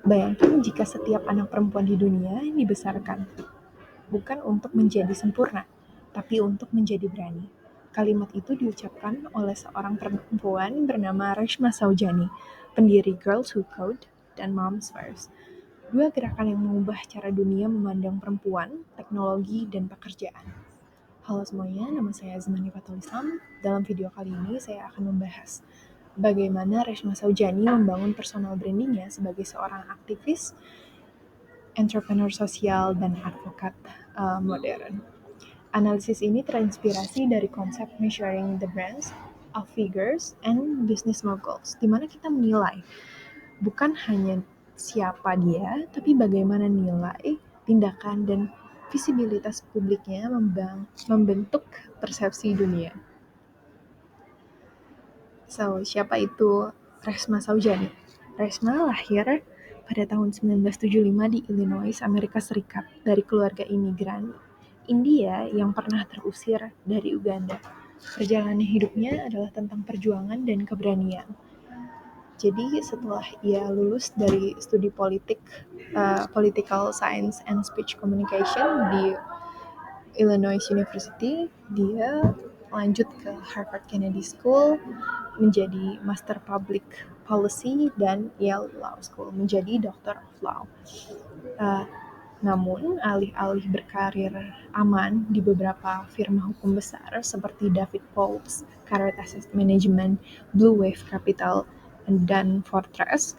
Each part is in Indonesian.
Bayangkan jika setiap anak perempuan di dunia dibesarkan, bukan untuk menjadi sempurna, tapi untuk menjadi berani. Kalimat itu diucapkan oleh seorang perempuan bernama Reshma Saujani, pendiri Girls Who Code dan Moms First. Dua gerakan yang mengubah cara dunia memandang perempuan, teknologi, dan pekerjaan. Halo semuanya, nama saya Azmani Fatul Islam. Dalam video kali ini saya akan membahas bagaimana Reshma Saujani membangun personal brandingnya sebagai seorang aktivis, entrepreneur sosial, dan advokat modern. Analisis ini terinspirasi dari konsep measuring the brands of figures and business moguls, di mana kita menilai bukan hanya siapa dia, tapi bagaimana nilai, tindakan, dan visibilitas publiknya membentuk persepsi dunia. So, siapa itu Reshma Saujani? Reshma lahir pada tahun 1975 di Illinois, Amerika Serikat, dari keluarga imigran India yang pernah terusir dari Uganda. Perjalanan hidupnya adalah tentang perjuangan dan keberanian. Jadi setelah ia lulus dari studi Political Science and Speech Communication di Illinois University, dia lanjut ke Harvard Kennedy School menjadi Master Public Policy dan Yale Law School menjadi Doctor of Law. Namun, alih-alih berkarir aman di beberapa firma hukum besar seperti David Foulkes, Carrot Asset Management, Blue Wave Capital, dan Fortress,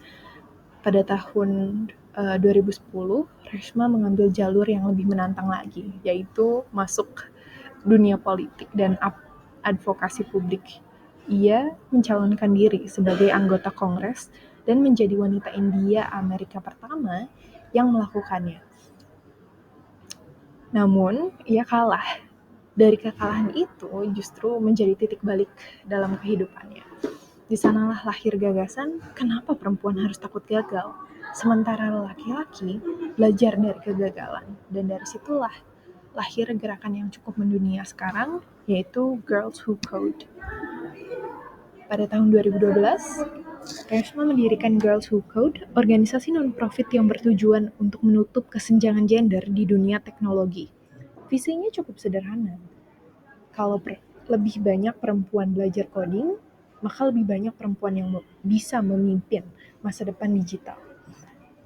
pada tahun 2010, Reshma mengambil jalur yang lebih menantang lagi, yaitu masuk dunia politik dan advokasi publik. Ia mencalonkan diri sebagai anggota Kongres dan menjadi wanita India Amerika pertama yang melakukannya. Namun, ia kalah. Dari kekalahan itu justru menjadi titik balik dalam kehidupannya. Di sanalah lahir gagasan, kenapa perempuan harus takut gagal? Sementara laki-laki belajar dari kegagalan. Dan dari situlah lahir gerakan yang cukup mendunia sekarang, yaitu Girls Who Code. Pada tahun 2012, Reshma mendirikan Girls Who Code, organisasi non-profit yang bertujuan untuk menutup kesenjangan gender di dunia teknologi. Visinya cukup sederhana. Kalau lebih banyak perempuan belajar coding, maka lebih banyak perempuan yang bisa memimpin masa depan digital.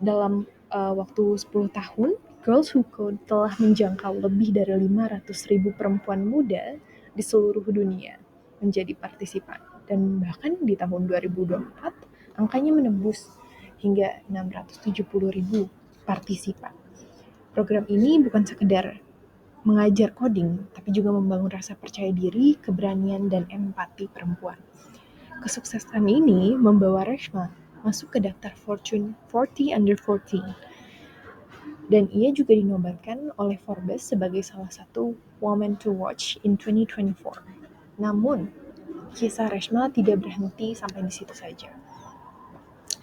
Dalam waktu 10 tahun, Girls Who Code telah menjangkau lebih dari 500.000 perempuan muda di seluruh dunia menjadi partisipan. Dan bahkan di tahun 2024, angkanya menembus hingga 670.000 partisipan. Program ini bukan sekedar mengajar coding, tapi juga membangun rasa percaya diri, keberanian, dan empati perempuan. Kesuksesan ini membawa Reshma masuk ke daftar Fortune 40 Under 40. Dan ia juga dinobatkan oleh Forbes sebagai salah satu Woman to Watch in 2024. Namun, kisah Reshma tidak berhenti sampai di situ saja.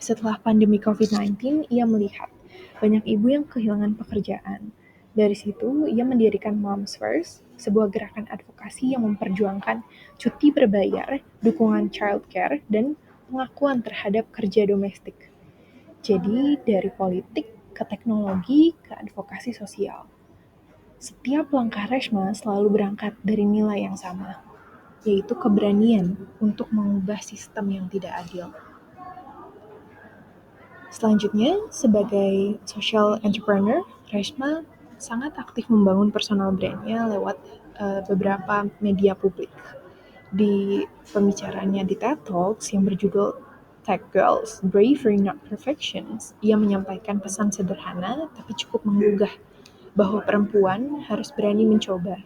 Setelah pandemi COVID-19, ia melihat banyak ibu yang kehilangan pekerjaan. Dari situ, ia mendirikan Moms First, sebuah gerakan advokasi yang memperjuangkan cuti berbayar, dukungan childcare, dan pengakuan terhadap kerja domestik. Jadi, dari politik ke teknologi ke advokasi sosial. Setiap langkah Reshma selalu berangkat dari nilai yang sama, yaitu keberanian untuk mengubah sistem yang tidak adil. Selanjutnya, sebagai social entrepreneur, Reshma sangat aktif membangun personal brand-nya lewat beberapa media publik. Di pembicaraannya di TED Talks yang berjudul Tech Girls, Bravery Not Perfections, ia menyampaikan pesan sederhana tapi cukup menggugah bahwa perempuan harus berani mencoba,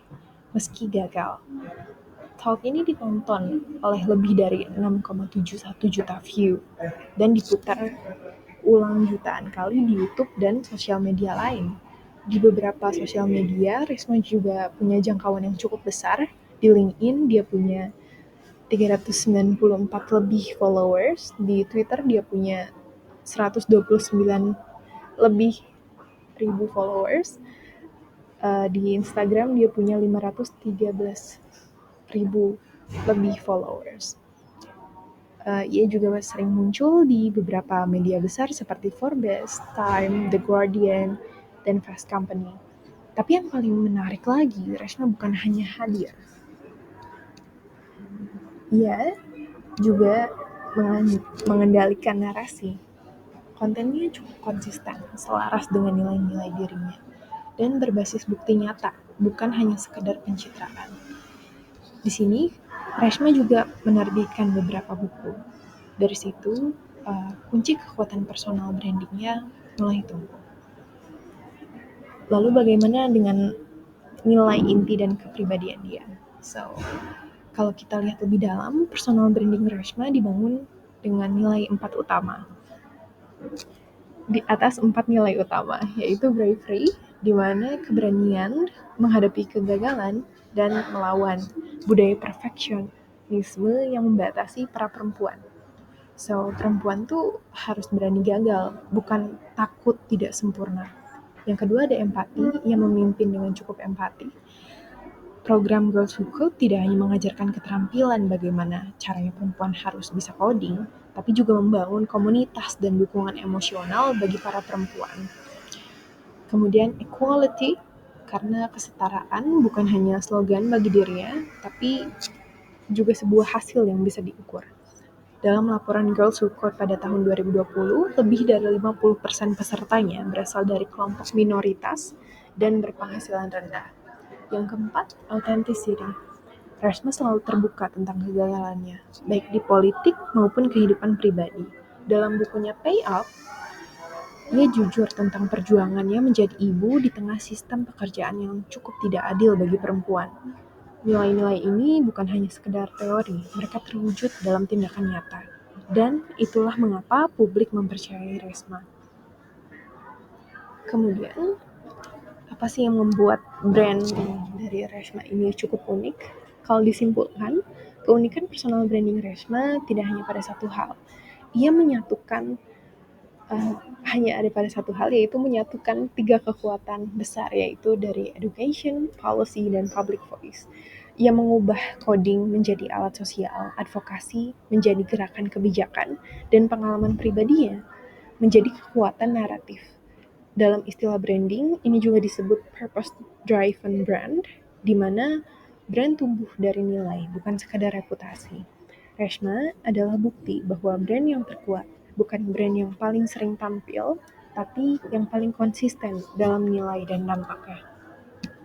meski gagal. Talk ini ditonton oleh lebih dari 6,71 juta view dan diputar ulang jutaan kali di YouTube dan sosial media lain. Di beberapa sosial media, Reshma juga punya jangkauan yang cukup besar. Di LinkedIn, dia punya 394 lebih followers. Di Twitter, dia punya 129 lebih ribu followers. Di Instagram, dia punya 513 ribu lebih followers. Ia juga sering muncul di beberapa media besar seperti Forbes, Time, The Guardian, dan Fast Company. Tapi yang paling menarik lagi, Reshma bukan hanya hadir. Ia juga mengendalikan narasi. Kontennya cukup konsisten, selaras dengan nilai-nilai dirinya, dan berbasis bukti nyata, bukan hanya sekedar pencitraan. Di sini, Reshma juga menerbitkan beberapa buku. Dari situ, kunci kekuatan personal brandingnya mulai tumbuh. Lalu bagaimana dengan nilai inti dan kepribadian dia? So, kalau kita lihat lebih dalam, personal branding Reshma dibangun dengan nilai 4 utama. Di atas 4 nilai utama, yaitu bravery, di mana keberanian menghadapi kegagalan dan melawan budaya perfeksionisme yang membatasi para perempuan. So, perempuan tuh harus berani gagal, bukan takut tidak sempurna. Yang kedua ada empati, yang memimpin dengan cukup empati. Program Girls Who Code tidak hanya mengajarkan keterampilan bagaimana caranya perempuan harus bisa coding, tapi juga membangun komunitas dan dukungan emosional bagi para perempuan. Kemudian equality, karena kesetaraan bukan hanya slogan bagi dirinya, tapi juga sebuah hasil yang bisa diukur. Dalam laporan Girls Who Code pada tahun 2020, lebih dari 50% pesertanya berasal dari kelompok minoritas dan berpenghasilan rendah. Yang keempat, authenticity. Reshma selalu terbuka tentang kegagalannya, baik di politik maupun kehidupan pribadi. Dalam bukunya Pay Up, ia jujur tentang perjuangannya menjadi ibu di tengah sistem pekerjaan yang cukup tidak adil bagi perempuan. Nilai-nilai ini bukan hanya sekedar teori, mereka terwujud dalam tindakan nyata. Dan itulah mengapa publik mempercayai Reshma. Kemudian, apa sih yang membuat brand dari Reshma ini cukup unik? Kalau disimpulkan, keunikan personal branding Reshma tidak hanya pada satu hal. Ia menyatukan hanya ada pada satu hal, yaitu menyatukan 3 kekuatan besar, yaitu dari education, policy, dan public voice. Ia mengubah coding menjadi alat sosial, advokasi menjadi gerakan kebijakan, dan pengalaman pribadinya menjadi kekuatan naratif. Dalam istilah branding, ini juga disebut purpose-driven brand, di mana brand tumbuh dari nilai, bukan sekadar reputasi. Reshma adalah bukti bahwa brand yang terkuat bukan brand yang paling sering tampil, tapi yang paling konsisten dalam nilai dan dampaknya.